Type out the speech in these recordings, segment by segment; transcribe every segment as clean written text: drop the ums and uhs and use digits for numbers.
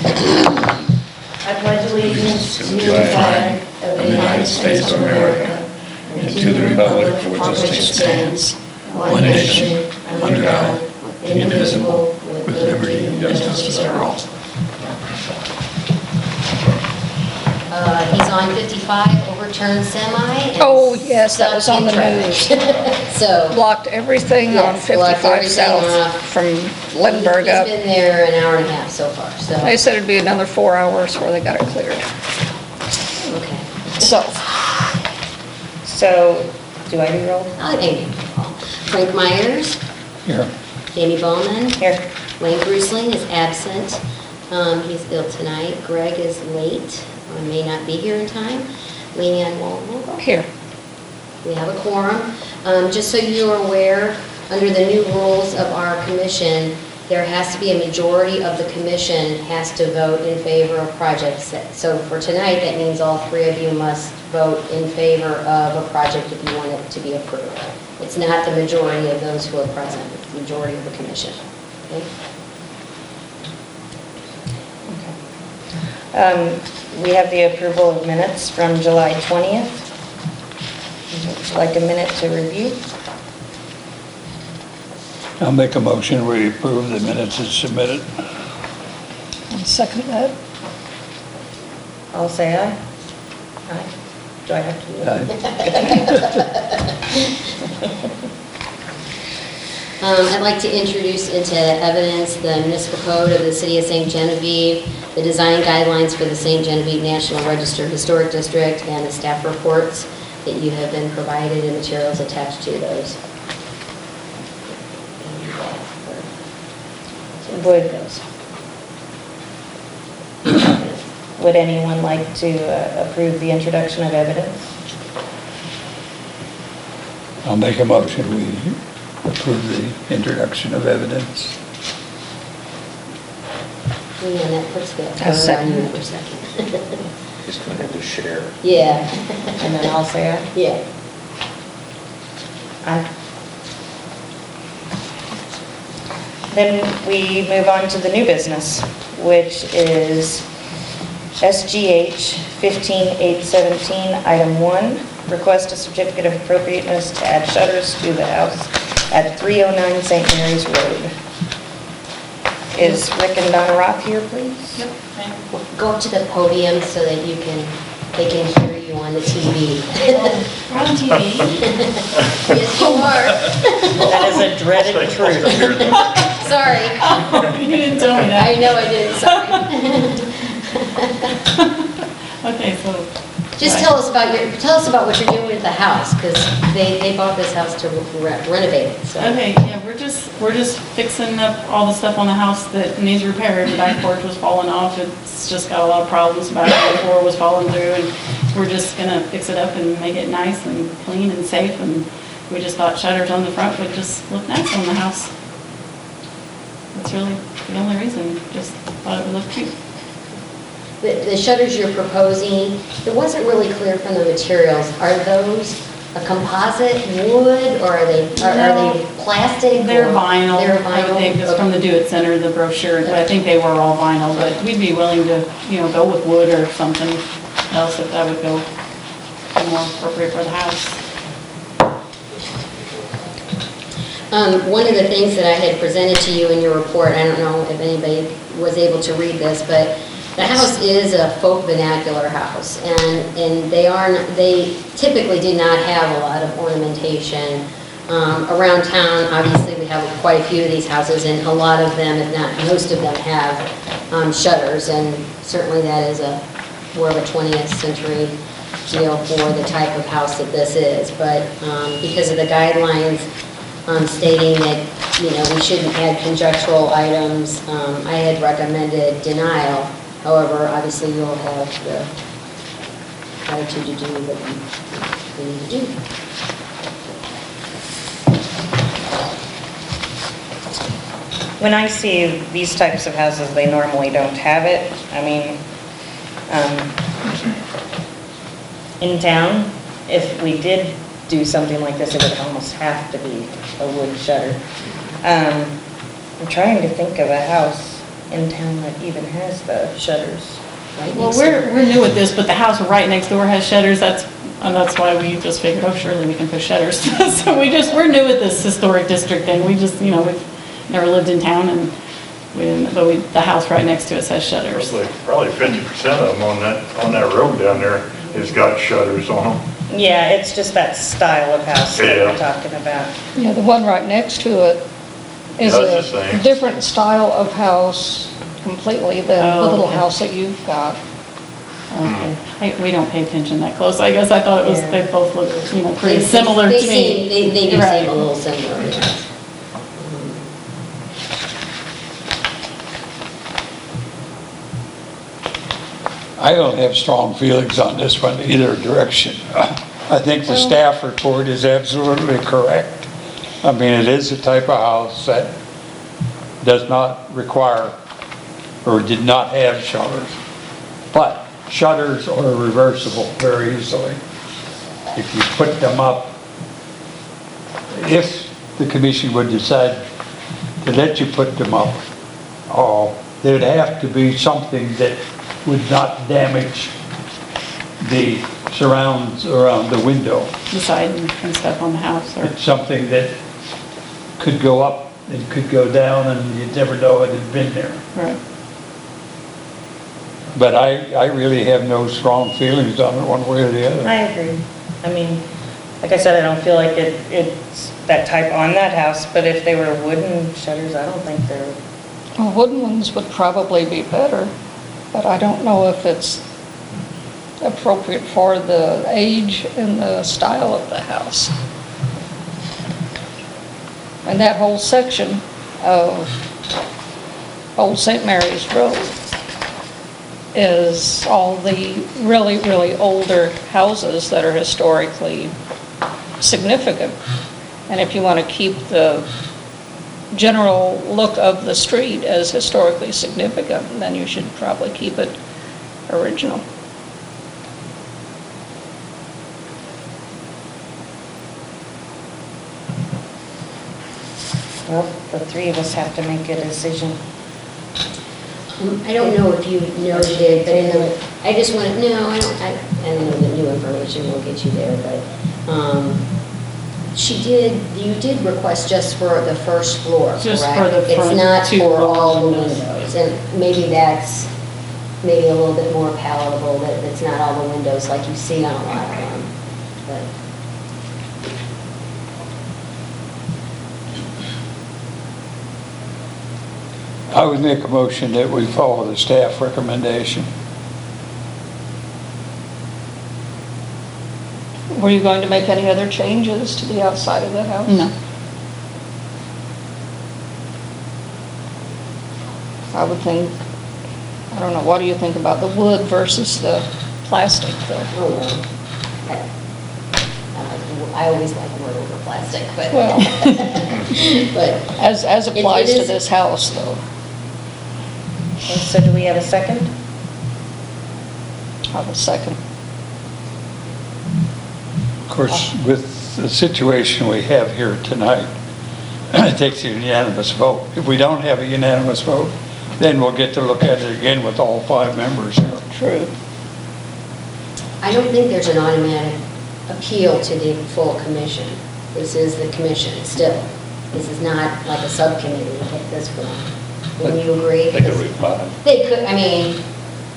I pledge allegiance to the flag of the United States of America and to the republic for which it stands, one nation, under God, indivisible, with liberty and justice for all. He's on 55, overturned semi. and Oh, yes, that was on the stuck in news. traffic. So, Blocked everything on Yes, blocked 55 everything South off. from Lindbergh up. he's been there an hour and a half so far, so, They said it'd be another 4 hours before they got it cleared. okay. So, do I do roll? I thank you. Frank Myers, Here. Jamie Bowman, Here. Wayne Bruceling is absent. He's ill tonight. Greg is late, or may not be here in time. Leanne Walton. Here. We have a quorum. Just so you're aware, under the new rules of our commission, there has to be a majority of the commission has to vote in favor of projects. So for tonight, that means all three of you must vote in favor of a project if you want it to be approved. It's not the majority of those who are present, it's the majority of the commission. Okay? We have the approval of minutes from July 20th. Would you like a minute to review? I'll make a motion, we approve the minutes as submitted. I'll second that. I'll say aye. Aye. Do I have to do that? I'd like to introduce into evidence the municipal code of the City of St. Genevieve, the design guidelines for the St. Genevieve National Register Historic District, and the staff reports that you have been provided and materials attached to those. Would anyone like to approve the introduction of evidence? I'll make a motion, we approve the introduction of evidence. Leanne, that puts the I'll burden on second you it. for a second. Just going to have to share. Yeah, And then I'll say aye. yeah. Aye. Then we move on to the new business, which is SGH 15817, item 1, request a certificate of appropriateness to add shutters to the house at 309 St. Mary's Road. Is Rick and Donna Roth here, please? Yep. Go up to the podium so that they can hear you on the TV. We're on TV. Yes, you are. That is a dreaded truth. Sorry. You didn't tell me I that. know I did, sorry. Okay, so. Just tell us about what you're doing with the house, because they bought this house to renovate it, so. Okay, yeah, we're just fixing up all the stuff on the house that needs repaired. The back porch was falling off, it's just got a lot of problems. The floor was falling through, and we're just gonna fix it up and make it nice and clean and safe, and we just thought shutters on the front would just look nice on the house. That's really the only reason, just thought it would look cute. The shutters you're proposing, it wasn't really clear from the materials. Are those a composite wood, or are they plastic? They're or- vinyl. They're I would think, vinyl? it's from the Do It Center, the brochure, but I think they were all vinyl, but we'd be willing to, go with wood or something else if that would go more appropriate for the house. One of the things that I had presented to you in your report, I don't know if anybody was able to read this, but the house is a folk vernacular house, and they typically do not have a lot of ornamentation. Around town, obviously, we have quite a few of these houses, and a lot of them, if not most of them, have shutters, and certainly that is more of a 20th century deal for the type of house that this is. But because of the guidelines stating that, we shouldn't add conjectural items, I had recommended denial. However, obviously, you'll have the attitude to do what you need to do. When I see these types of houses, they normally don't have it. I mean, in town, if we did do something like this, it would almost have to be a wood shutter. I'm trying to think of a house in town that even has the shutters. right Well, next to her. we're new at this, but the house right next door has shutters, and that's why we just figured, oh, surely we can put shutters. So we're new at this historic district thing, we just, we've never lived in town, and the house right next to us has shutters. Probably 50% of them on that road down there has got shutters on them. Yeah, it's just that style of house that Yeah. we're talking about. Yeah, the one right next to it is That's the a same. different style of house completely than the Oh, little okay. house that you've got. Okay, we don't pay attention that close, I guess I thought it was, Yeah. they both look, pretty similar They to seem- me. They do Right. seem a little similar, yes. I don't have strong feelings on this one either direction. I think the staff report is absolutely correct. I mean, it is a type of house that does not require or did not have shutters. But shutters are reversible very easily. If you put them up, if the commission would decide to let you put them up, there'd have to be something that would not damage the surrounds around the window. The side and stuff on the house, or, It's something that could go up and could go down and you'd never know it had been there. right. But I really have no strong feelings on it one way or the other. I agree. I mean, like I said, I don't feel like it's that type on that house, but if they were wooden shutters, I don't think they're, Well, wooden ones would probably be better, but I don't know if it's appropriate for the age and the style of the house. And that whole section of Old St. Mary's Road is all the really, really older houses that are historically significant. And if you want to keep the general look of the street as historically significant, then you should probably keep it original. well, the three of us have to make a decision. I don't know if you noted it, but I just want to, no, I don't know the new information will get you there, but, you did request just for the first floor, correct? Just for the It's front not two for all the windows. windows, and maybe that's maybe a little bit more palatable, that it's not all the windows like you see on a lot of them, but. I would make a motion that we follow the staff recommendation. Were you going to make any other changes to the outside of the house? No. I would think, I don't know, what do you think about the wood versus the plastic though? Oh, well. I always like wood over plastic, but. Well. But. As applies it to is- this house though. And so do we have a second? I will second. Of course, with the situation we have here tonight, it takes a unanimous vote. If we don't have a unanimous vote, then we'll get to look at it again with all 5 members here. True. I don't think there's an automatic appeal to the full commission. This is the commission still. This is not like a subcommittee at this point. Wouldn't you agree? They could reply. They could, I mean,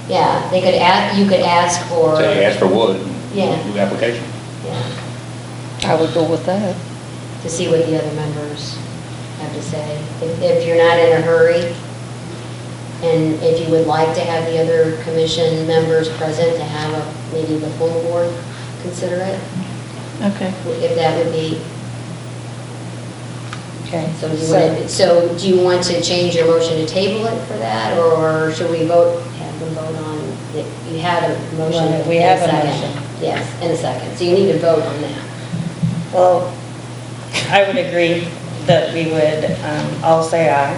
yeah, they could ask, you could ask for, Say, ask for wood, Yeah. and do application. yeah, I would go with that. to see what the other members have to say. If you're not in a hurry, and if you would like to have the other commission members present to have maybe the full board consider it, Okay. if that would be. Okay. So do you want to change your motion to table it for that, or should we have them vote on, you had a motion? Well, we and have a second. motion. Yes, and a second, so you need to vote on that. Well, I would agree that we would, all say aye,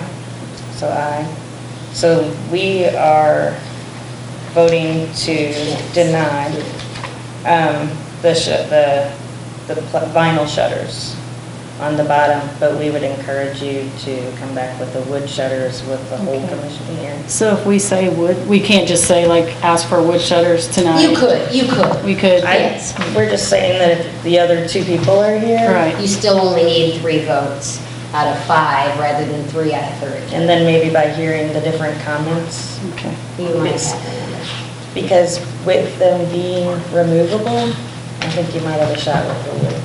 so aye. So we are voting to Yes. deny the vinyl shutters. on the bottom, but we would encourage you to come back with the wood shutters with the whole Okay. commission here. So if we say wood, we can't just say like, ask for wood shutters tonight? You could. We could? Yes. We're just saying that if the other two people are here. Right. You still only need 3 votes out of 5 rather than 3 out of 3. And then maybe by hearing the different comments, Okay. You might have another. because with them being removable, I think you might have a shot with the wood.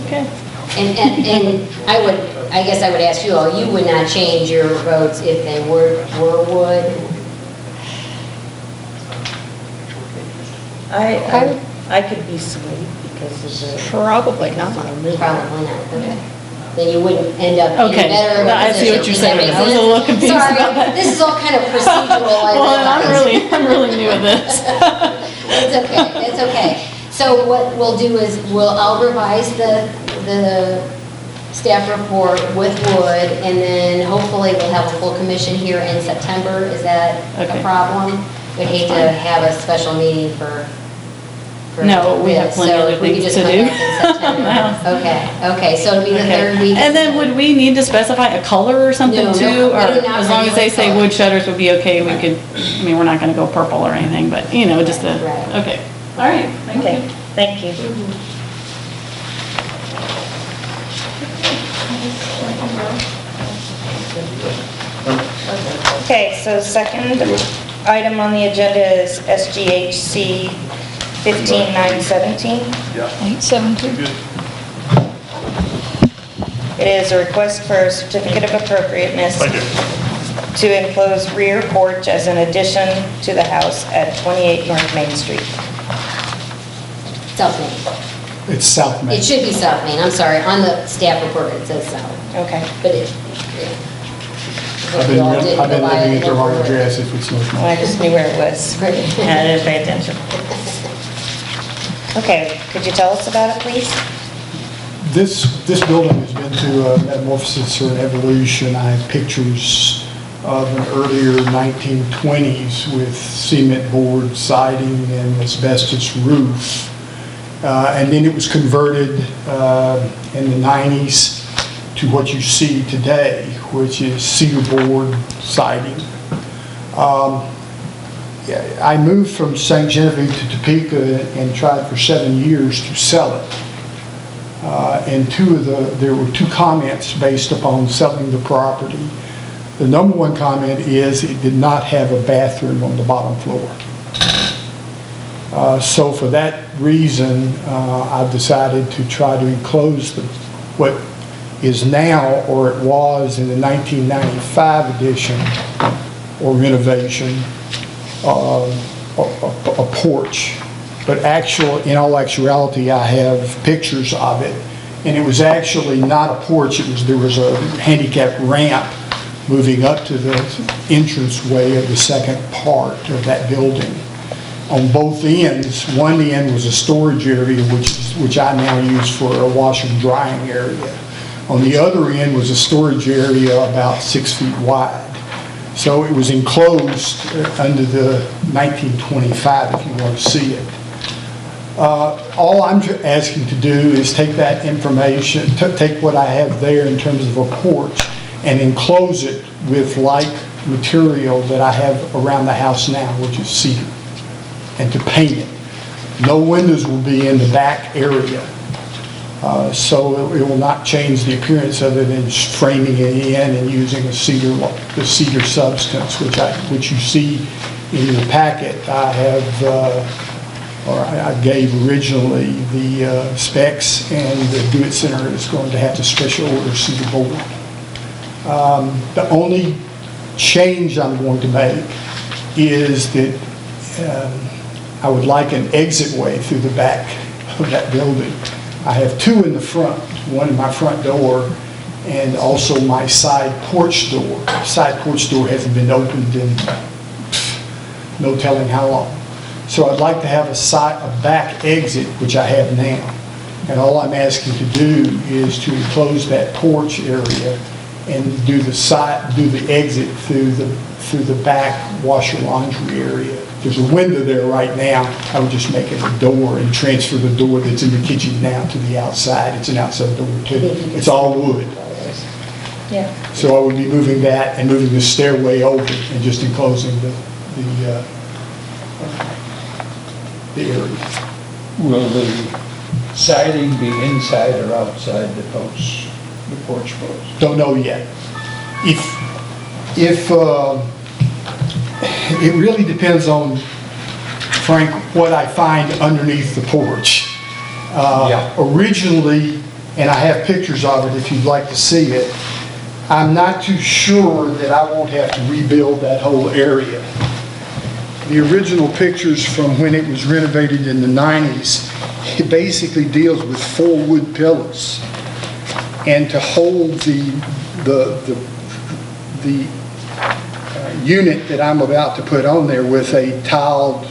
Okay. And I guess I would ask you all, you would not change your votes if they were wood? I could be swayed because of the. Probably not. Probably not, okay. Then you wouldn't end up in a Okay. better No, I see what you're position. Does that saying. make I was a sense? little confused Sorry, about that. this is all kind of procedural, I Well, and realize. I'm really new at this. It's okay, it's okay. So what we'll do is, I'll revise the staff report with wood, and then hopefully we'll have a full commission here in September. Is that a Okay. problem? We'd hate to have a special meeting for No, we have this, plenty so other if we could things just to put do. that in September. Okay, so it'll be the Okay. third week. And then would we need to specify a color or something No, too? no, Or we do not as long as they regulate say color. wood shutters would be okay, we could, I mean, we're not gonna go purple or anything, but, you know, just a, Right. okay. All right, thank Okay, you. thank you. Okay, so second item on the agenda is SGHC 15917. 817. It is a request for a certificate of appropriateness Thank you. to enclose rear porch as an addition to the house at 28 North Main Street. South Main. It's South Main. It should be South Main, I'm sorry. On the staff report, it says South, Okay, but it, yeah. I've We all been didn't living go by at the wrong local address if it's North well, Main. I just knew where it was. Right. And I didn't pay attention. Okay, could you tell us about it, please? This building has been through a metamorphosis or an evolution. I have pictures of an earlier 1920s with cement board siding and asbestos roof. And then it was converted in the 90s to what you see today, which is cedar board siding. I moved from St. Genevieve to Topeka and tried for 7 years to sell it. And there were 2 comments based upon selling the property. The number 1 comment is it did not have a bathroom on the bottom floor. So for that reason, I've decided to try to enclose what is now, or it was in the 1995 edition or renovation, a porch. But in all actuality, I have pictures of it. And it was actually not a porch, there was a handicap ramp moving up to the entranceway of the second part of that building. On both ends, one end was a storage area, which I now use for a wash and drying area. On the other end was a storage area about 6 feet wide. So it was enclosed under the 1925, if you want to see it. All I'm asking to do is take that information, take what I have there in terms of a porch, and enclose it with like material that I have around the house now, which is cedar, and to paint it. No windows will be in the back area, so it will not change the appearance of it in framing it in and using the cedar substance, which you see in your packet. I gave originally the specs, and the Do-It Center is going to have to special order cedar board. The only change I'm going to make is that I would like an exit way through the back of that building. I have 2 in the front, one in my front door and also my side porch door. Side porch door hasn't been opened in no telling how long. So I'd like to have a back exit, which I have now. And all I'm asking to do is to enclose that porch area and do the exit through the back washer laundry area there's a window there right now, I would just make it a door and transfer the door that's in the kitchen now to the outside. It's an outside door too. It's all wood. Yeah. So I would be moving that and moving the stairway over and just enclosing the area. Will the siding be inside or outside the posts, the porch posts? Don't know yet. If it really depends on, Frank, what I find underneath the porch. Yeah. Originally, and I have pictures of it if you'd like to see it, I'm not too sure that I won't have to rebuild that whole area. The original pictures from when it was renovated in the 90s, it basically deals with 4 wood pillars. And to hold the unit that I'm about to put on there with a tiled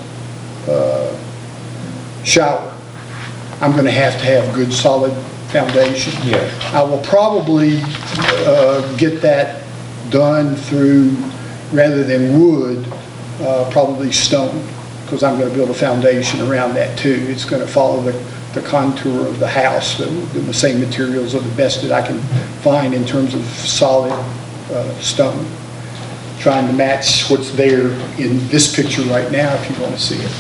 shower, I'm going to have good solid foundation. Yeah. I will probably get that done through, rather than wood, probably stone, because I'm going to build a foundation around that too. It's going to follow the contour of the house. The same materials are the best that I can find in terms of solid stone. Trying to match what's there in this picture right now, if you want to see it.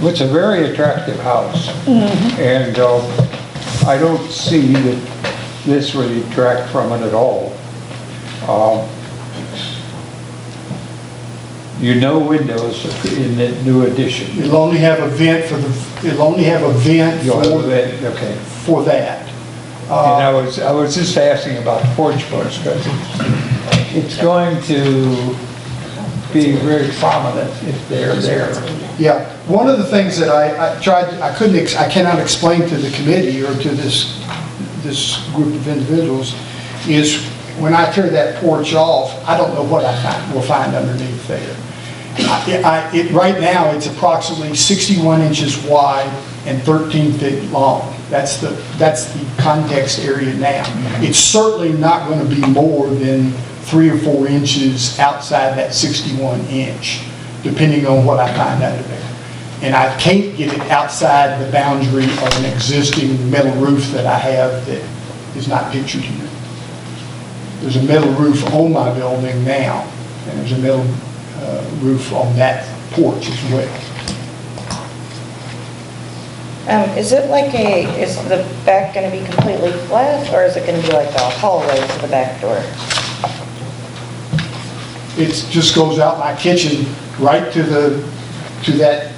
Well, it's a very attractive house. And I don't see that this would detract from it at all. Windows in the new addition. It'll only have a vent You'll have a vent, okay. for that. And I was just asking about porch posts, because it's going to be very prominent if they're there. Yeah, one of the things that I cannot explain to the committee or to this group of individuals is when I tear that porch off, I don't know what will find underneath there. Right now, it's approximately 61 inches wide and 13 feet long. That's the context area now. It's certainly not going to be more than 3 or 4 inches outside that 61 inch, depending on what I find under there. And I can't get it outside the boundary of an existing metal roof that I have that is not pictured here. There's a metal roof on my building now, and there's a metal roof on that porch as well. Is the back going to be completely flat, or is it going to be like a hallway to the back door? It just goes out my kitchen right to that,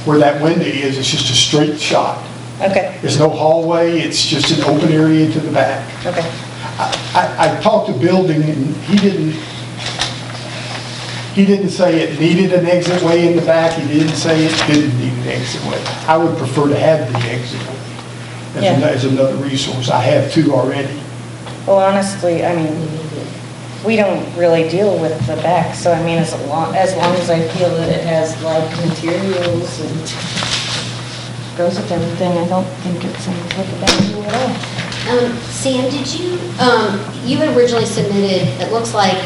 where that window is. It's just a straight shot. Okay, There's no hallway, it's just an open area to the back. okay. I talked to building, and he didn't say it needed an exit way in the back. He didn't say it didn't need an exit way. I would prefer to have the exit way as another resource. I have 2 already. Well, honestly, I mean, we don't really deal with the back, so I mean, as long as I feel that it has like materials and goes with everything, I don't think it's anything with the back at all. Sam, did you had originally submitted, it looks like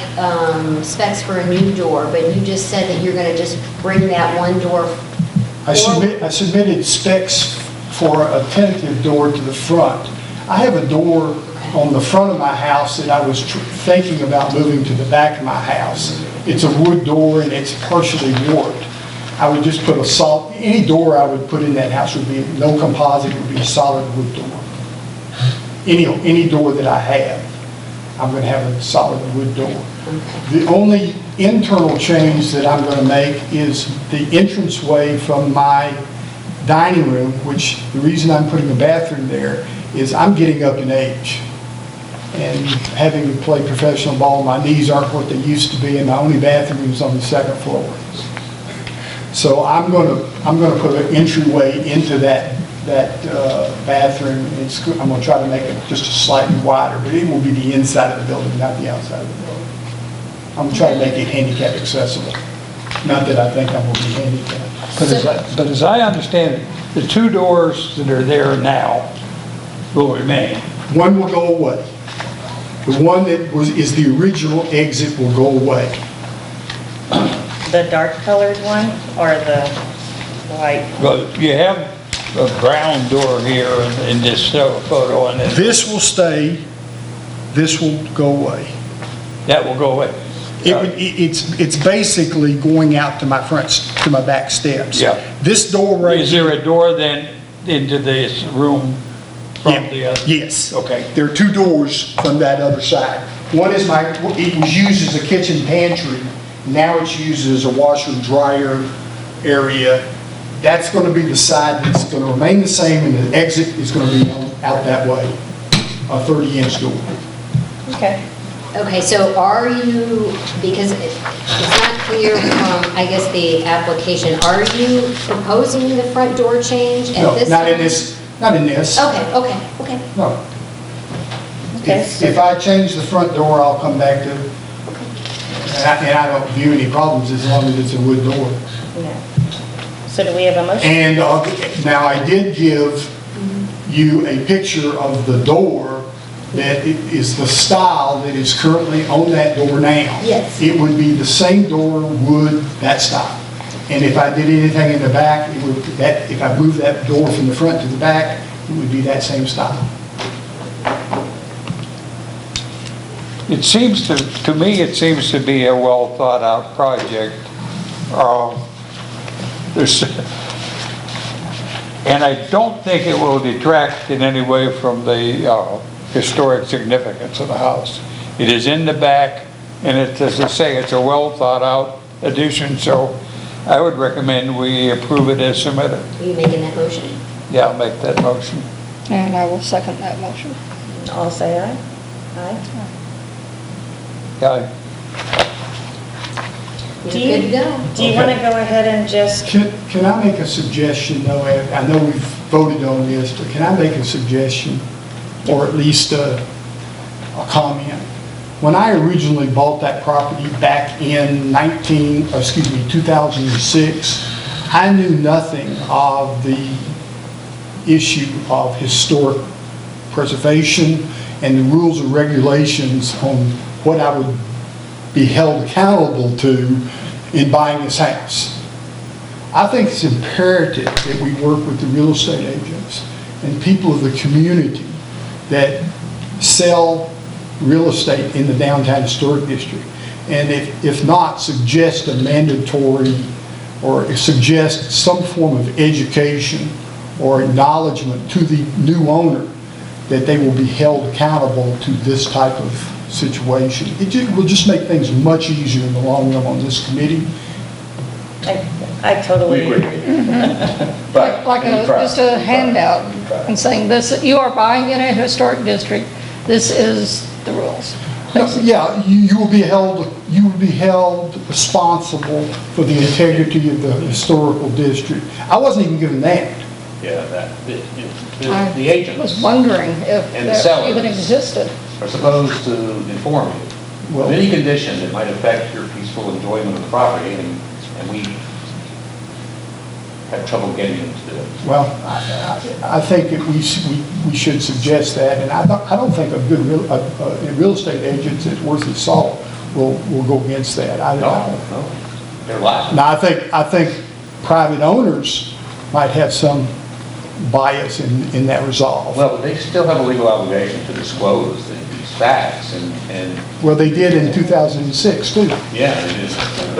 specs for a new door, but you just said that you're going to just bring that one door I submitted specs for a tentative door to the front. I have a door on the front of my house that I was thinking about moving to the back of my house. It's a wood door and it's partially warped. I would just put any door I would put in that house would be no composite, would be a solid wood door. Any door that I have, I'm going to have a solid wood door. The only internal change that I'm going to make is the entranceway from my dining room, which the reason I'm putting a bathroom there is I'm getting up in age. And having to play professional ball, my knees aren't what they used to be, and my only bathroom is on the 2nd floor. So I'm going to put an entryway into that bathroom. I'm going to try to make it just slightly wider, but it will be the inside of the building, not the outside of the building. I'm going to try to make it handicap accessible. Not that I think I'm going to be handicapped. But as I understand it, the 2 doors that are there now will remain. One will go away. The one that is the original exit will go away. The dark colored one or the light? Well, you have a brown door here in this photo, and then This will stay, this will go away. that will go away. It's basically going out to my to my back steps. Yeah. This door right Is here. there a door then into this room from the other? Yes. Okay. There are two doors from that other side. One is it was used as a kitchen pantry. Now it's used as a washer and dryer area. That's going to be the side that's going to remain the same, and the exit is going to be out that way, a 30-inch door. Okay. Okay, so are you, because it's not clear from, I guess, the application, are you proposing the front door change at No, this not in time? this, not in this. Okay. No. Okay. If I change the front door, I'll come back to, and I don't view any problems as long as it's a wood door. No. So do we have a motion? And now I did give you a picture of the door that is the style that is currently on that door now. Yes. It would be the same door, wood, that style. And if I did anything in the back, if I moved that door from the front to the back, it would be that same style. It seems to me, it seems to be a well-thought-out project. And I don't think it will detract in any way from the historic significance of the house. It is in the back, and it's, as I say, it's a well-thought-out addition, so I would recommend we approve it as submitted. Are you making that motion? Yeah, I'll make that motion. And I will second that motion. All say aye. Aye. Yeah, You're Do good to you, go. do you want to go ahead and just, Can I make a suggestion, though? I know we've voted on this, but can I make a suggestion, or at least a comment? When I originally bought that property back in 2006, I knew nothing of the issue of historic preservation and the rules and regulations on what I would be held accountable to in buying this house. I think it's imperative that we work with the real estate agents and people of the community that sell real estate in the downtown historic district. And if not, suggest a mandatory or suggest some form of education or acknowledgement to the new owner that they will be held accountable to this type of situation. It will just make things much easier in the long run on this committee. I totally We agree. But Like just a handout and saying this, you are buying in a historic district, this is the rules. Yeah, you will be held responsible for the integrity of the historical district. I wasn't even given that. Yeah, the I agents was wondering if and the that sellers. even existed. are supposed to inform you Well- of any condition that might affect your peaceful enjoyment of the property, and we have trouble getting them to do it. Well, I think that we should suggest that, and I don't think a good real estate agent that's worth his salt will go against that. No, they're liable. Now, I think private owners might have some bias in that resolve. Well, they still have a legal obligation to disclose these facts, and, Well, they did in 2006 too, yeah, it is.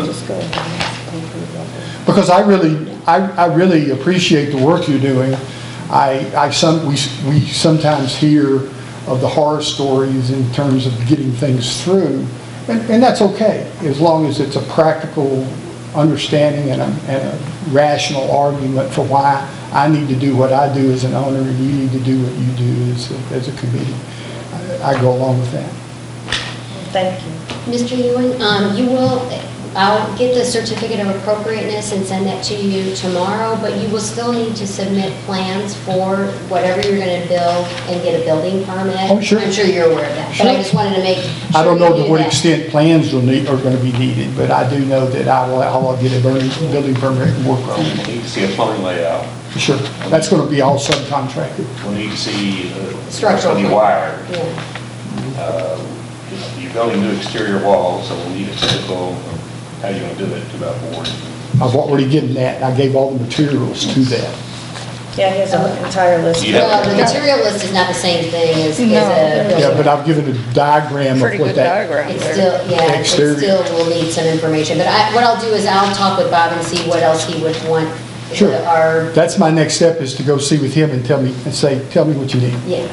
just go ahead. because I really appreciate the work you're doing. We sometimes hear of the horror stories in terms of getting things through, and that's okay, as long as it's a practical understanding and a rational argument for why I need to do what I do as an owner and you need to do what you do as a committee. I go along with that. Thank you. Mr. Ewan, I'll get the certificate of appropriateness and send that to you tomorrow, but you will still need to submit plans for whatever you're going to build and get a building permit. Oh, sure. I'm sure you're aware of that, but I Sure. just wanted to make sure I don't know you to knew what that. extent plans are going to be needed, but I do know that I'll get a building permit and work Well, on we it. need to see a plumbing layout. Sure. That's going to be all subcontracted. We need to see what's Structural going to be plan. wired. Yeah. You're building new exterior walls, so we'll need a typical How you gonna do it, about board? I've already given that, and I gave all the materials to that. Yeah, he has an entire list. Yeah. Well, the material list is not the same thing as No. a. Yeah, but I've given a diagram of Pretty what good that. diagram It's there. still, yeah, it Exterior. still will need some information, but what I'll do is I'll talk with Bob and see what else he would want. Sure. Our, That's my next step, is to go see with him and tell me what you need. yeah,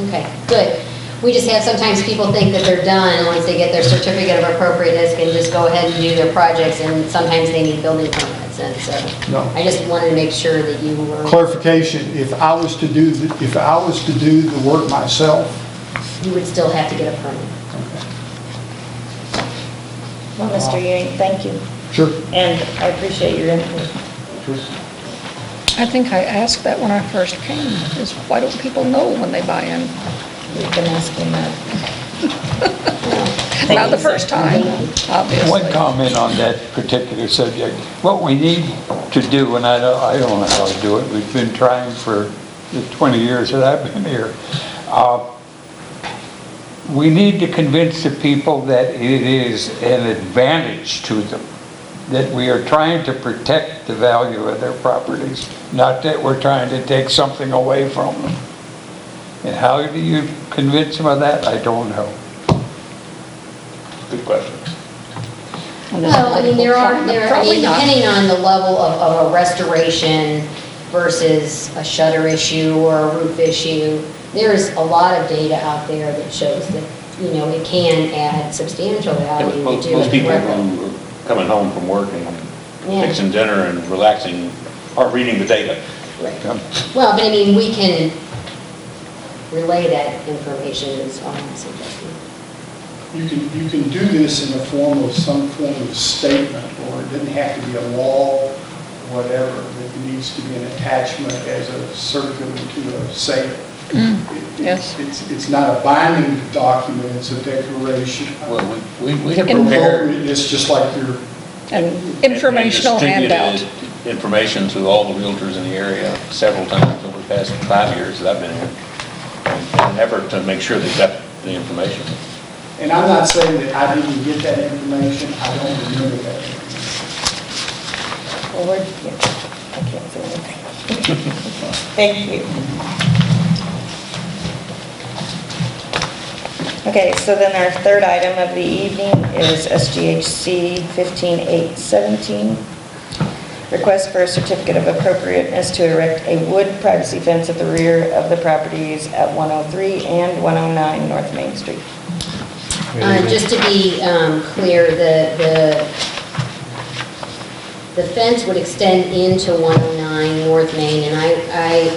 okay, good. We just have, sometimes people think that they're done once they get their certificate of appropriateness, can just go ahead and do their projects, and sometimes they need building permits, and so. No. I just wanted to make sure that you were. Clarification, if I was to do the work myself, You would still have to get a permit. Well, Mr. Ewing, thank you, sure. and I appreciate your input. I think I asked that when I first came, is why don't people know when they buy in? We've been asking that. Not the first time, obviously. One comment on that particular subject. What we need to do, and I don't know how to do it, we've been trying for the 20 years that I've been here. We need to convince the people that it is an advantage to them, that we are trying to protect the value of their properties, not that we're trying to take something away from them. And how do you convince them of that? I don't know. Good question. Well, I mean, Probably not. depending on the level of a restoration versus a shutter issue or a roof issue, there's a lot of data out there that shows that, it can add substantial value to Most do it people correctly. who are coming home from work and Yeah. fixing dinner and relaxing are reading the data. Right. Well, but I mean, we can relay that information is all I'm suggesting. You can do this in the form of some form of statement, or it doesn't have to be a law, whatever. It needs to be an attachment as a circular to a sale. Yes. It's not a binding document, it's a declaration. Well, we have In- prepared. It's just like your, An informational and handout. distributed information to all the realtors in the area several times over the past 5 years that I've been here, in an effort to make sure they got the information. and I'm not saying that I didn't get that information, I don't remember that. Well, I can't say anything. Thank you. Okay, so then our third item of the evening is SGHC 15817. Request for a certificate of appropriateness to erect a wood privacy fence at the rear of the properties at 103 and 109 North Main Street. Just to be clear, the fence would extend into 109 North Main, and I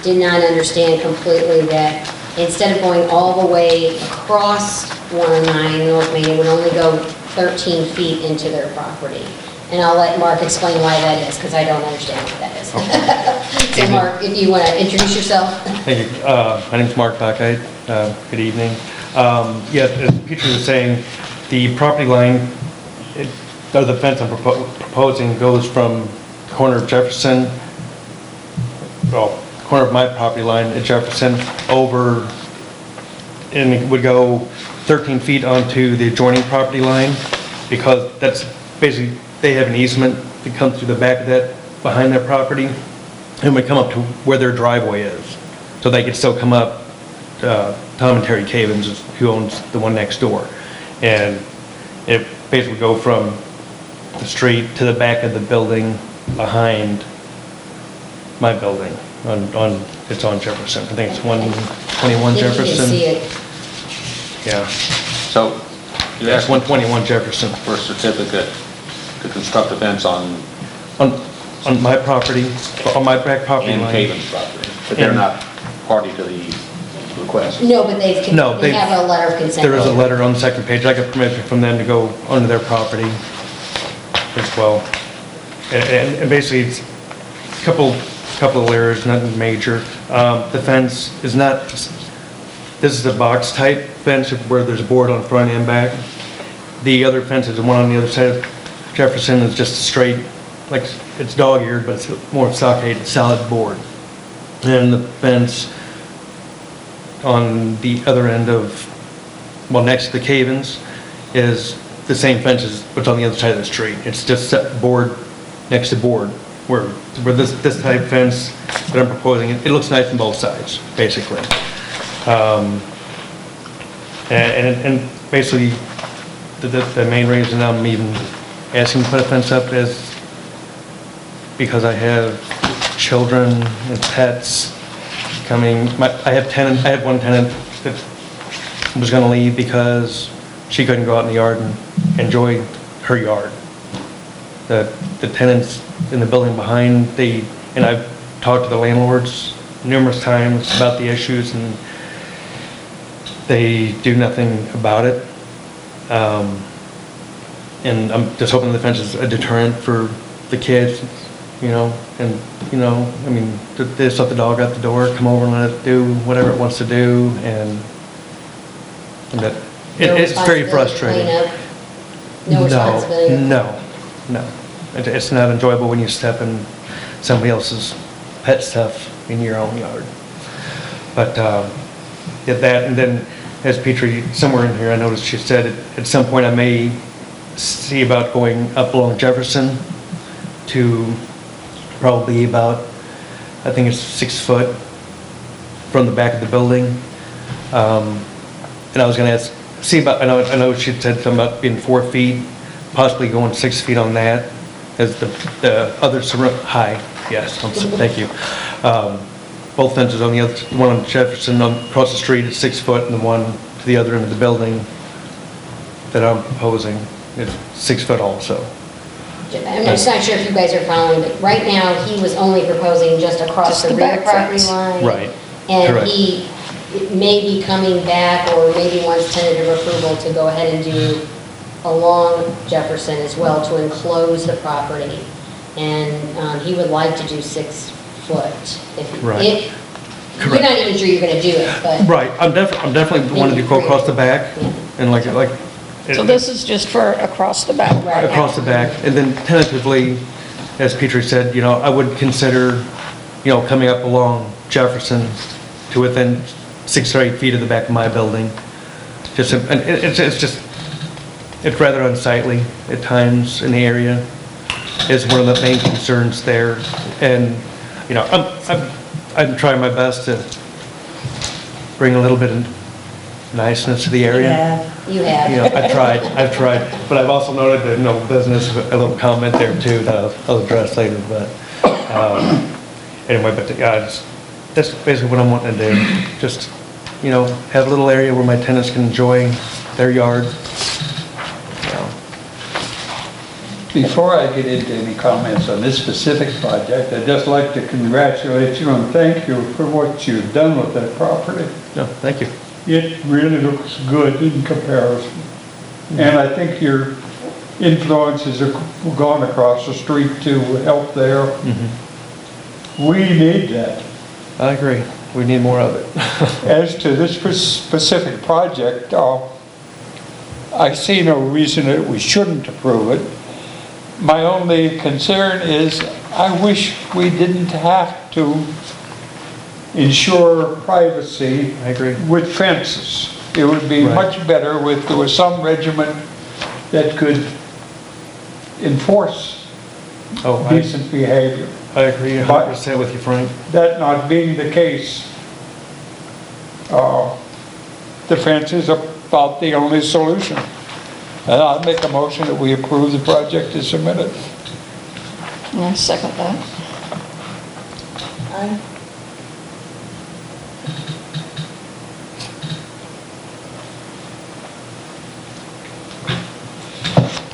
did not understand completely that instead of going all the way across 109 North Main, it would only go 13 feet into their property. And I'll let Mark explain why that is, because I don't understand what that is. So Mark, if you want to introduce yourself. Thank you. My name's Mark Buckeye. Good evening. As Peter was saying, the property line, the fence I'm proposing goes from the corner of Jefferson, corner of my property line at Jefferson over, and it would go 13 feet onto the adjoining property line, because that's basically, they have an easement that comes through the back of that, behind their property, and would come up to where their driveway is. So they could still come up, Tom and Terry Cavens, who owns the one next door. And it basically go from the street to the back of the building behind my building it's on Jefferson. I think it's 121 If you Jefferson. can see it. Yeah, So you it's asked 121 Jefferson. for a certificate to construct a fence on On my property, on my back property in line. Caven's property, but they're not party to the request. No, but they No, they- have a letter of consent. There is a letter on the second page. I got permission from them to go onto their property as well. And basically, it's a couple of layers, nothing major. The fence is not, this is a box type fence where there's a board on front and back. The other fence is the one on the other side of Jefferson, is just straight, like it's dog-eared, but it's more stockade, solid board. And the fence on the other end of, well, next to the Cavens, is the same fence as what's on the other side of the street. It's just set board next to board, where this type fence that I'm proposing, it looks nice on both sides, basically. And basically, the main reason I'm even asking to put a fence up is because I have children and pets coming. I have one tenant that was gonna leave because she couldn't go out in the yard and enjoy her yard. The tenants in the building behind, and I've talked to the landlords numerous times about the issues, and they do nothing about it. And I'm just hoping the fence is a deterrent for the kids, and, I mean, they just let the dog out the door, come over and let it do whatever it wants to do, and that, it's very frustrating. No responsibility? No. It's not enjoyable when you step in somebody else's pet stuff in your own yard. But, get that, and then as Petrie, somewhere in here, I noticed she said at some point I may see about going up along Jefferson to probably about, I think it's 6 foot from the back of the building. And I was gonna see about, I know she said something about being 4 feet, possibly going 6 feet on that, as the other high, yes, thank you. Both fences on the other, one on Jefferson across the street is 6 foot, and the one to the other end of the building that I'm proposing is 6 foot also. I'm just not sure if you guys are following, but right now, he was only proposing just across Just the the rear back property fence. line. Right, And correct. he may be coming back, or maybe wants tentative approval to go ahead and do along Jefferson as well to enclose the property. And he would like to do 6 foot. Right. You're Correct. not even sure you're gonna do it, but. Right, I'm definitely wanting to go across the back, Yeah. and like. So this is just for across the back? Right. Across the back, and then tentatively, as Petrie said, I would consider, coming up along Jefferson to within 6 or 8 feet of the back of my building. And it's rather unsightly at times in the area, is one of the main concerns there. And, I'm trying my best to bring a little bit of niceness to the area. You have. I've tried, but I've also noted that no business, a little comment there too that I'll address later, but, anyway, but that's basically what I'm wanting to do. Just, have a little area where my tenants can enjoy their yard. Before I get into any comments on this specific project, I'd just like to congratulate you and thank you for what you've done with that property. No, thank you. It really looks good in comparison. And I think your influences have gone across the street to help there. We need that. I agree. We need more of it. As to this specific project, I see no reason that we shouldn't approve it. My only concern is I wish we didn't have to ensure privacy. I agree. With fences. It would be Right. much better if there was some regiment that could enforce decent behavior. I agree 100% with you, Frank. That not being the case, the fence is about the only solution. And I'll make a motion that we approve the project as submitted. I second that.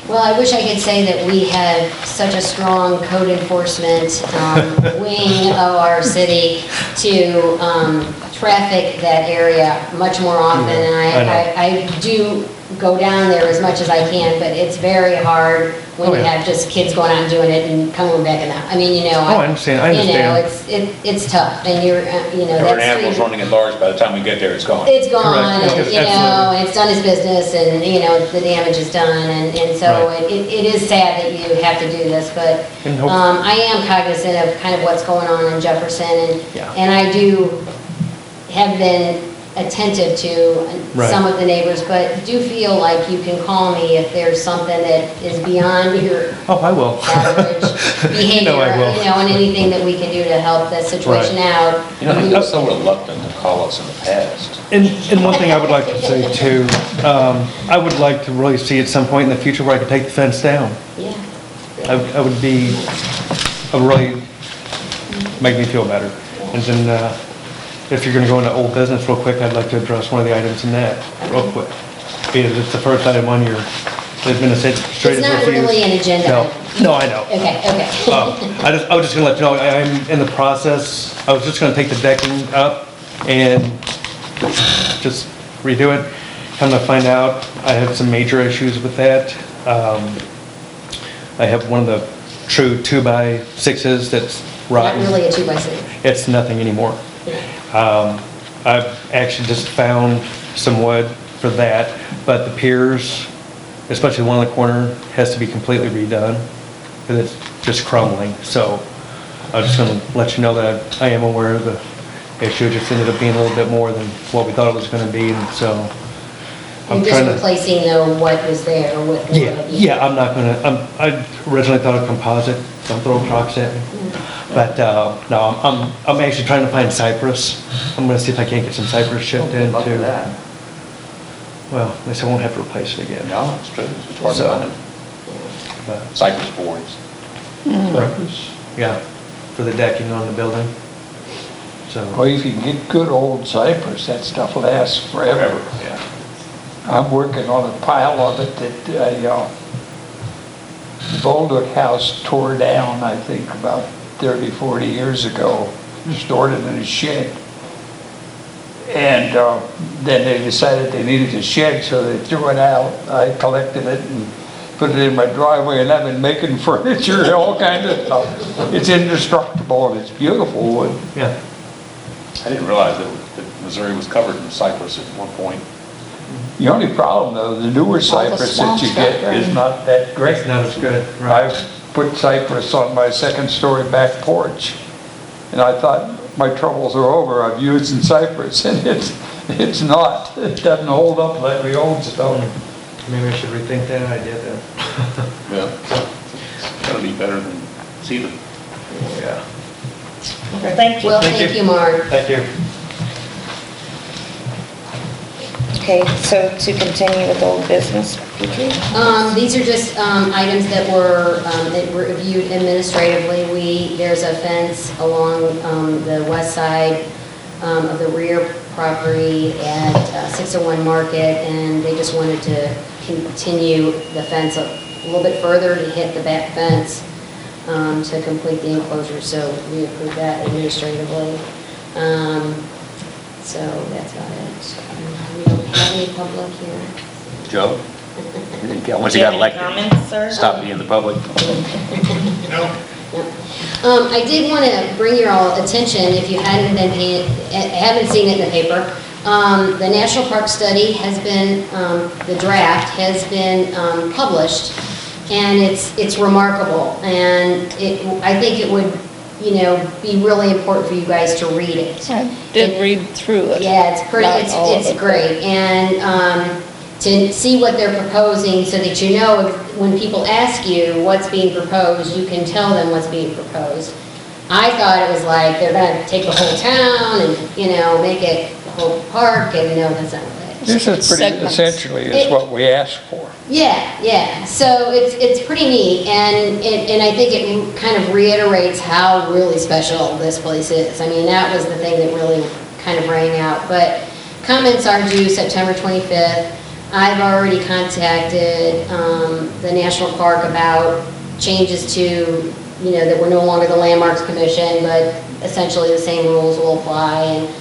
Well, I wish I could say that we had such a strong code enforcement wing of our city to traffic that area much more often. And I do go down there as much as I can, but it's very hard when you have just kids going out and doing it and coming back in the, I mean, I understand. It's tough, and you're, Or that's. an animal's running at large, by the time we get there, it's gone. It's gone, Correct. and, Yes, and it's done its business, and, the damage is done, and so Right. it is sad that you have to do this, but, And hope- I am cognizant of kind of what's going on in Jefferson, Yeah. and I do have been attentive to Right. some of the neighbors, but do feel like you can call me if there's something that is beyond your Oh, I will. average behavior, No, I will. and anything that we can do to help the situation Right. out. You know, he was so reluctant to call us in the past. And one thing I would like to say too, I would like to really see at some point in the future where I could take the fence down. Yeah. I would be, I would really make me feel better. And then, if you're gonna go into old business real quick, I'd like to address one of the items in that real quick. Because it's the first item on your administrative review. It's not really an agenda. No, no, I know. Okay, okay. I was just gonna let you know, I'm in the process, I was just gonna take the decking up and just redo it. Come to find out, I have some major issues with that. I have one of the true 2x6s that's Not rotten. really a 2x6. It's nothing anymore. I've actually just found some wood for that, but the piers, especially the one in the corner, has to be completely redone because it's just crumbling. So I'm just gonna let you know that I am aware of the issue. It just ended up being a little bit more than what we thought it was gonna be, and so I'm You're just trying to. replacing what was there with. Yeah, I'm not gonna, I originally thought of composite, don't throw rocks at me. But, no, I'm actually trying to find cypress. I'm gonna see if I can't get some cypress shipped in Look at too. that. Well, at least I won't have to replace it again. No, it's true. It's hard to So- find. But, Cypress boards. yeah, for the decking on the building. So, Well, if you can get good old cypress, that stuff lasts forever. Yeah. I'm working on a pile of it that Bolduc House tore down, I think, about 30, 40 years ago, stored it in a shed. And then they decided they needed a shed, so they threw it out. I collected it and put it in my driveway, and I've been making furniture and all kinds of stuff. It's indestructible, and it's beautiful wood. yeah, I didn't realize that Missouri was covered in cypress at one point. The only problem, though, the newer cypress that you get is not that great. it's not as good, right? I've put cypress on my second-story back porch, and I thought my troubles are over. I've used some cypress, and it's not. It doesn't hold up like the old stuff. Maybe I should rethink that idea then. Yeah. It's gotta be better than cedar. Yeah. Thank you. Well, thank you, Mark. Thank you. Okay, so to continue with old business, Petrie? These are just items that were reviewed administratively. There's a fence along the west side of the rear property at 601 Market, and they just wanted to continue the fence a little bit further to hit the back fence to complete the enclosure, so we approved that administratively. So that's about it. We don't have any public here. Joe? Once Do you you got have any elected, comments, sir? stop being the public. I did want to bring your all attention, if you haven't seen it in the paper, the National Park Study has been, the draft has been published, and it's remarkable, and I think it would, be really important for you guys to read it. I did read through it. Yeah, it's pretty, Not all of it's it, great, and to see what they're proposing so that you know when people ask you what's being proposed, you can tell them what's being proposed. I thought it was like they're gonna take the whole town and, make it the whole park, and no, that's not what it is. This is pretty, Segments. essentially, is what we asked for. Yeah, so it's pretty neat, and I think it kind of reiterates how really special this place is. I mean, that was the thing that really kind of rang out, but comments are due September 25th. I've already contacted the National Park about changes to, that we're no longer the Landmarks Commission, but essentially the same rules will apply, and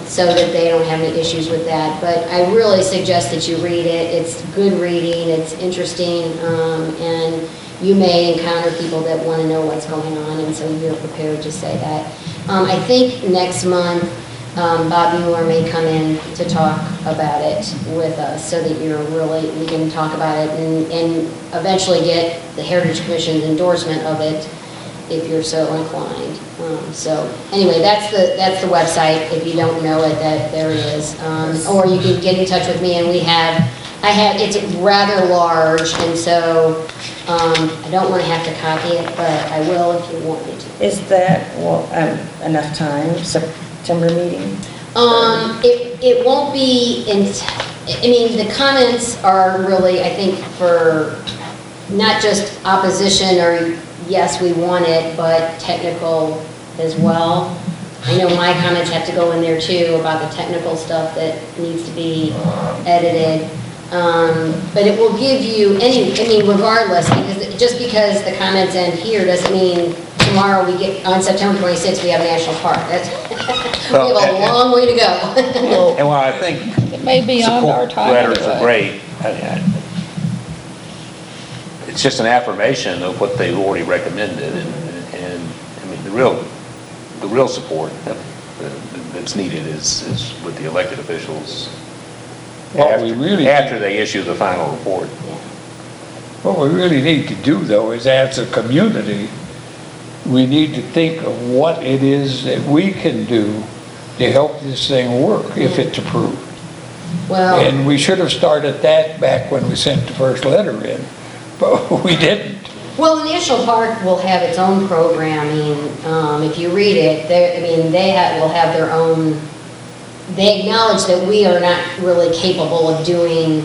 so that they don't have any issues with that. But I really suggest that you read it. It's good reading, it's interesting, and you may encounter people that want to know what's going on, and so you're prepared to say that. I think next month, Bob Mueller may come in to talk about it with us, so that we can talk about it and eventually get the Heritage Commission's endorsement of it. if you're so inclined. So anyway, that's the website. If you don't know it, there it is. Or you can get in touch with me, and it's rather large, and so I don't want to have to copy it, but I will if you want me to. Is that, enough time, September meeting? It won't be the comments are really, I think, for not just opposition or yes, we want it, but technical as well. I know my comments have to go in there too about the technical stuff that needs to be edited. But it will give you regardless, just because the comments end here doesn't mean tomorrow on September 26th, we have a national park. We have a long way to go. And while I think It may be beyond our time letters are anyway. great, it's just an affirmation of what they've already recommended, and I mean, the real support that's needed is with the elected officials What we really, after they issue the final report. what we really need to do though is as a community, we need to think of what it is that we can do to help this thing work if it's approved. Well, And we should have started that back when we sent the first letter in, but we didn't. well, the national park will have its own programming. If you read it, will have their own. They acknowledge that we are not really capable of doing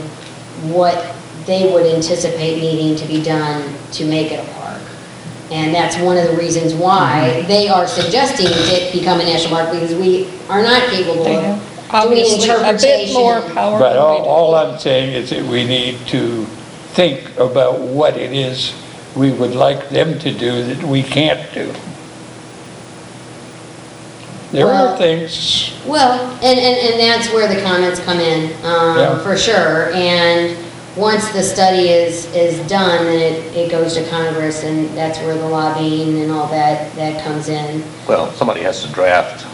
what they would anticipate needing to be done to make it a park. And that's one of the reasons why they are suggesting it become a national park, because we are not capable They of have doing obviously a bit more interpretation. power But than we do. all I'm saying is that we need to think about what it is we would like them to do that we can't do. There Well- are things, Well, and that's where the comments come in, Yeah. for sure. And once the study is done, then it goes to Congress, and that's where the lobbying and all that comes in. Well, somebody has to draft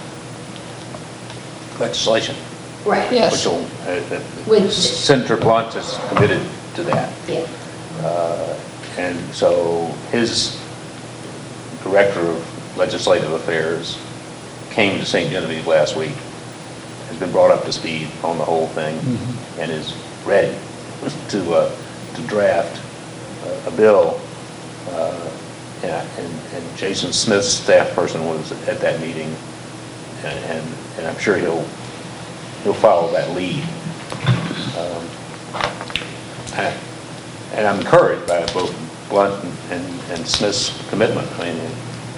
legislation, Right. Yes. which will, Which- Senator Blunt is committed to that. Yeah. And so his director of legislative affairs came to St. Genevieve last week, has been brought up to speed on the whole thing, and is ready to draft a bill. And Jason Smith's staff person was at that meeting, and I'm sure he'll follow that lead. And I'm encouraged by both Blunt and Smith's commitment. I mean,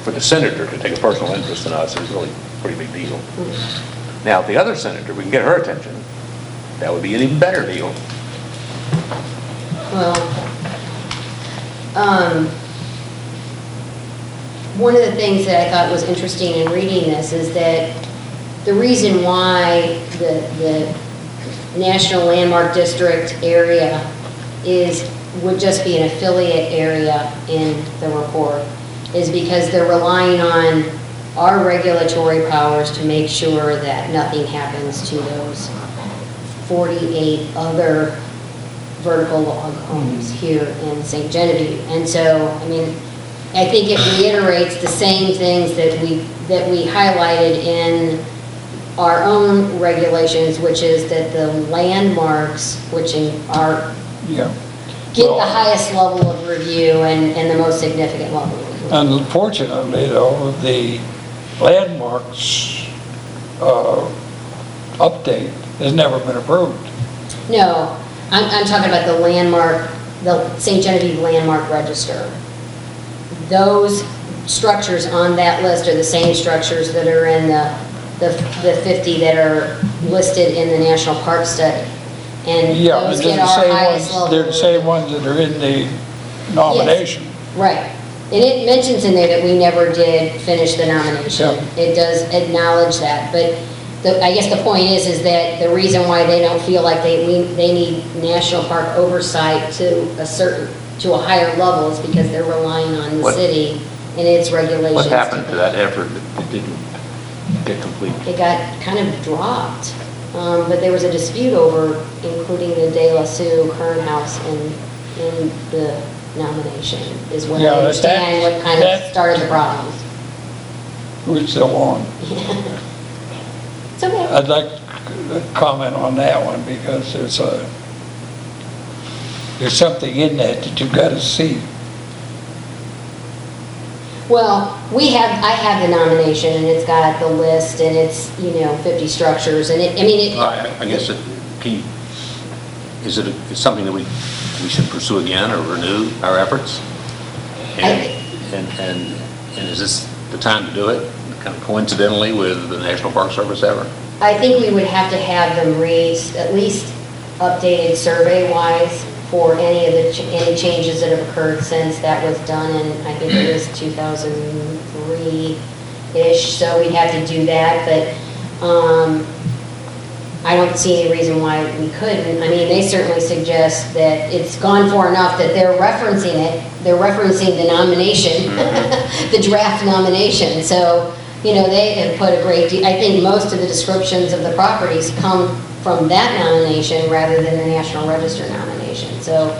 for the senator to take a personal interest in us is really a pretty big deal. Now, if the other senator, we can get her attention, that would be an even better deal. Well, one of the things that I thought was interesting in reading this is that the reason why the National Landmark District area would just be an affiliate area in the report is because they're relying on our regulatory powers to make sure that nothing happens to those 48 other vertical log homes here in St. Genevieve. And so, I think it reiterates the same things that we highlighted in our own regulations, which is that the landmarks, which are yeah. get Well, the highest level of review and the most significant level of review. Unfortunately, though, the landmarks update has never been approved. No, I'm talking about the landmark, the St. Genevieve Landmark Register. Those structures on that list are the same structures that are in the 50 that are listed in the National Park Study. And Yeah, those and get they're the our same highest ones, level. they're the same ones that are in the nomination. Right. And it mentions in there that we never did finish the nomination. Yeah. It does acknowledge that, but I guess the point is that the reason why they don't feel like they need national park oversight to a higher level is because they're relying on the What- city and its regulations. What happened to that effort that didn't get completed? It got kind of dropped, but there was a dispute over including the De La Sioux Kern House in the nomination, is what Yeah, I but understand, what kind of that- started the problems. We're still on. It's okay. I'd like to comment on that one because there's something in that you've got to see. Well, I have the nomination, and it's got the list, and it's, 50 structures, and I guess is it something that we should pursue again or renew our efforts? And is this the time to do it, kind of coincidentally with the National Park Service ever? I think we would have to have them at least updated survey-wise for any changes that have occurred since that was done in, I think it was 2003-ish, so we'd have to do that, but I don't see any reason why we couldn't. I mean, they certainly suggest that it's gone far enough that they're referencing it. They're referencing the nomination, the draft nomination. So, they have put a great deal, I think most of the descriptions of the properties come from that nomination rather than the National Register nomination. So,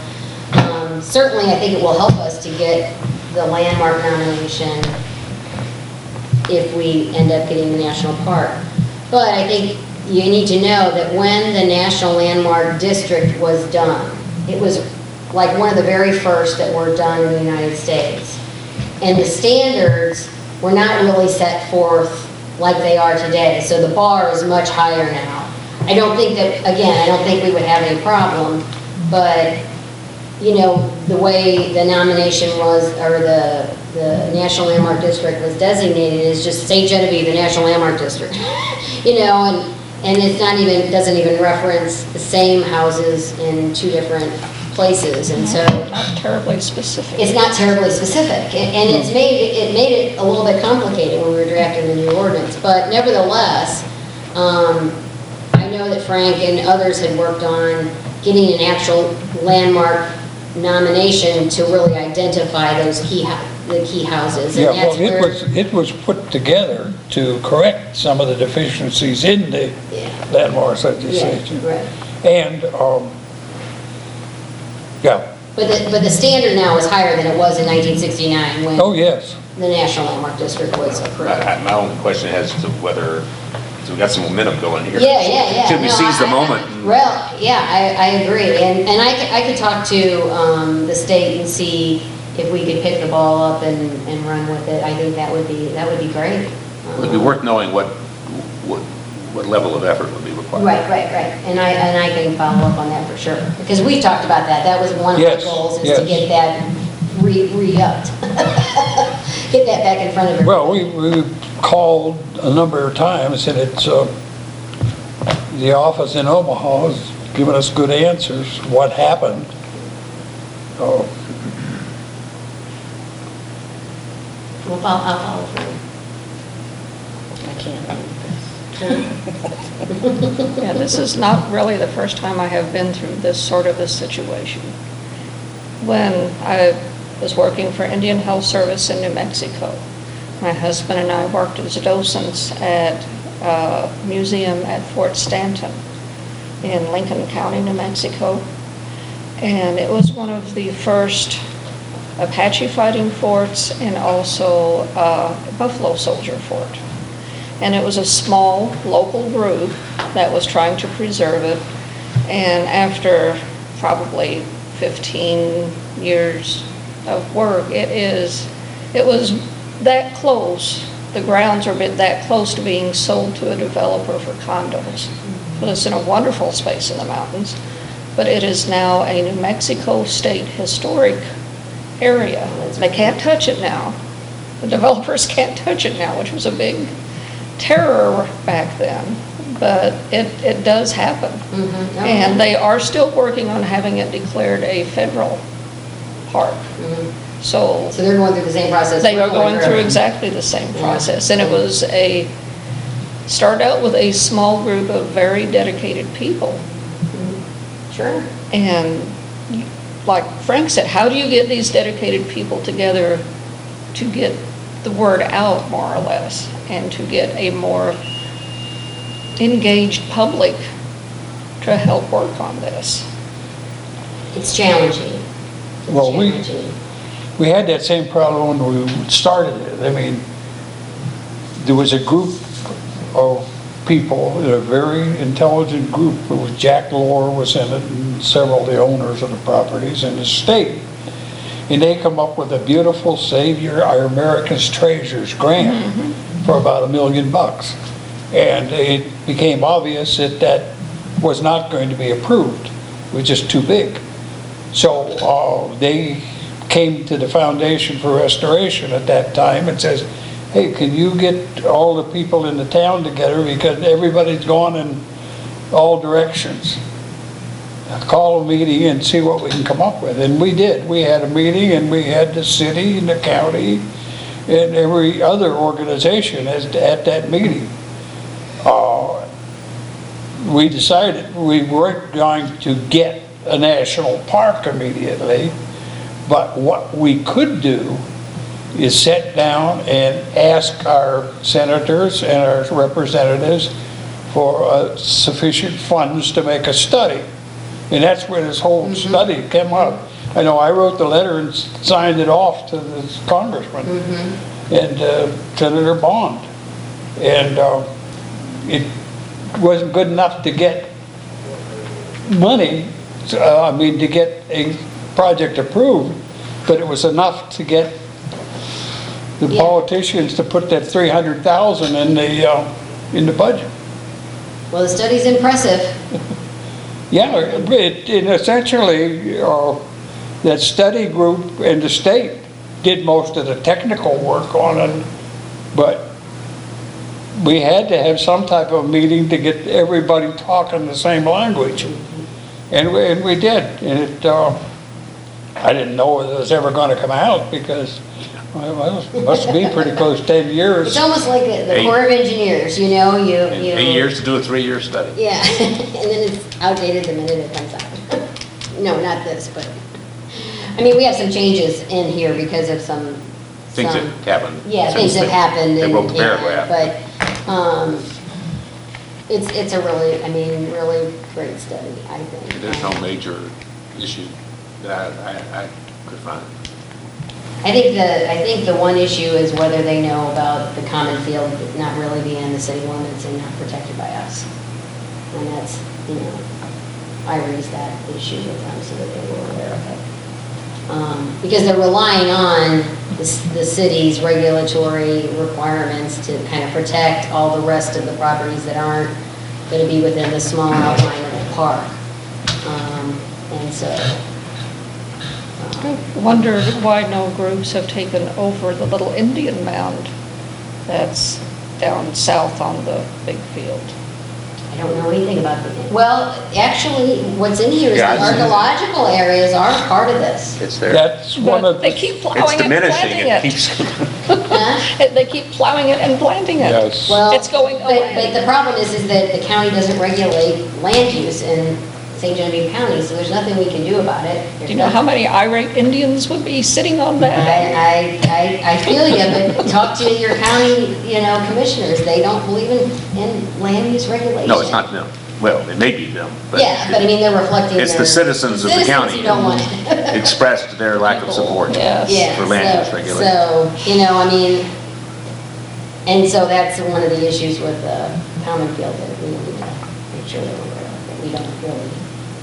certainly I think it will help us to get the landmark nomination if we end up getting the national park. But I think you need to know that when the National Landmark District was done, it was like one of the very first that were done in the United States. And the standards were not really set forth like they are today. So the bar is much higher now. I don't think we would have any problem, but, the way the nomination was, or the National Landmark District was designated is just St. Genevieve, the National Landmark District, and it's doesn't even reference the same houses in two different places, and so. Not terribly specific. It's not terribly specific, and it made it a little bit complicated when we were drafting the new ordinance, but nevertheless, I know that Frank and others had worked on getting an actual landmark nomination to really identify the key houses, and Yeah, that's where. it was put together to correct some of the deficiencies in the Yeah. landmark legislation. Yeah, right. And, yeah, But the standard now is higher than it was in 1969 when oh, yes. the National Landmark District was approved. My only question has to whether, so we got some momentum going here. Yeah. Should we No, seize the I- moment? Well, yeah, I agree, and I could talk to the state and see if we could pick the ball up and run with it. I think that would be great. It'd be worth knowing what level of effort would be required. Right, and I can follow up on that for sure, because we've talked about that. That was one of our Yes, goals, is yes. to get that re-upped. Get that back in front of everybody. Well, we called a number of times, and it's, the office in Omaha has given us good answers, what happened. Oh, I'll follow through. I can't believe Yeah, this is not really the first time I have been through this sort of a situation. When I was working for Indian Health Service in New Mexico, my husband and I worked as docents at a museum at Fort Stanton in Lincoln County, New Mexico. And it was one of the first Apache fighting forts and also a Buffalo Soldier fort. And it was a small local group that was trying to preserve it. And after probably 15 years of work, it was that close, the grounds are that close to being sold to a developer for condos. So it's in a wonderful space in the mountains, but it is now a New Mexico State historic area. They can't touch it now. The developers can't touch it now, which was a big terror back then, but it does happen. Mm-hmm. And they are still working on having it declared a federal park. Mm-hmm. So So they're going through the same process. they we're are going through through. exactly the same Yeah. process. And it was started out with a small group of very dedicated people. Sure. And like Frank said, how do you get these dedicated people together to get the word out, more or less, and to get a more engaged public to help work on this? It's challenging. Well, challenging. we had that same problem when we started it. I mean, there was a group of people, a very intelligent group. It was Jack Lore was in it, and several of the owners of the properties in the state. And they come up with a beautiful Savior Our America's Treasures grant for about $1 million. And it became obvious that that was not going to be approved. It was just too big. So they came to the Foundation for Restoration at that time and says, hey, can you get all the people in the town together because everybody's gone in all directions. Call a meeting and see what we can come up with. And we did. We had a meeting and we had the city and the county and every other organization at that meeting. We decided we weren't going to get a national park immediately, but what we could do is sit down and ask our senators and our representatives for sufficient funds to make a study. And that's where this whole study came up. I know I wrote the letter and signed it off to the congressman and Senator Bond. And it wasn't good enough to get money, to get a project approved, but it was enough to get the politicians to put that $300,000 in the budget. Well, the study's impressive. Yeah, it essentially, that study group in the state did most of the technical work on it, but we had to have some type of meeting to get everybody talking the same language. And we did. And it, I didn't know whether it was ever going to come out because it must be pretty close to 10 years. It's almost like the Corps of Engineers, you know, you. 8 years to do a 3-year study. Yeah, and then it's outdated the minute it comes out. No, not this, but, I mean, we have some changes in here because of some. Things that happened. Yeah, things have happened. They wrote the paragraph. But, it's a really, really great study, I think. There's no major issue that I could find. I think the one issue is whether they know about the common field not really being in the city limits and not protected by us. And that's, I raised that issue with them so that they were aware of it. Because they're relying on the city's regulatory requirements to kind of protect all the rest of the properties that aren't going to be within the small outline of the park. And so. I wondered why no groups have taken over the little Indian mound that's down south on the big field. I don't know anything about the, well, actually, what's in here is the Yeah, it's- archaeological areas are part of this. It's there. That's one But of they the, keep It's plowing it and diminishing. planting It it. keeps, Huh? They keep plowing it and planting it. yes. Well, It's going but away. the problem is that the county doesn't regulate land use in St. Genevieve County, so there's nothing we can do about it. Do you know how many irate Indians would be sitting on that? I feel you, but talk to your county, commissioners. They don't believe in land use regulation. no, it's not them. Well, it may be them, but. Yeah, but I mean, they're reflecting It's the their- citizens of the citizens county who don't want it. expressed their lack of support Yes. Yeah, for land use so, regulation. and so that's one of the issues with the common field that we need to make sure that we're aware of, that we don't really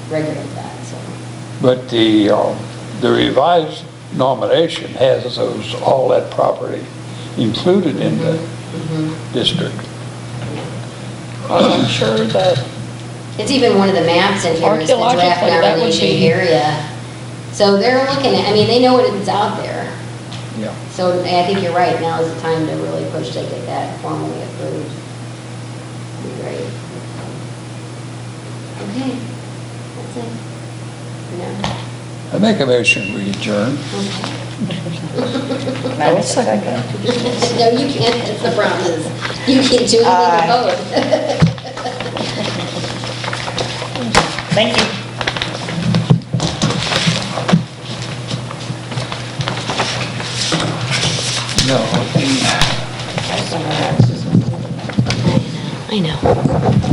regulate that, so. But the revised nomination has all that property included in the district. I'm sure that, It's even one of the maps in here, is the draft Archaeologically, that would nomination be- area. So they're looking at, they know what is out there. Yeah. So I think you're right, now is the time to really push to get that formally approved. Be great. Okay, that's it. No. I make a motion, we adjourn. I will second that. No, you can't, that's the problem is, you can't do anything to vote. Thank you. No, I know.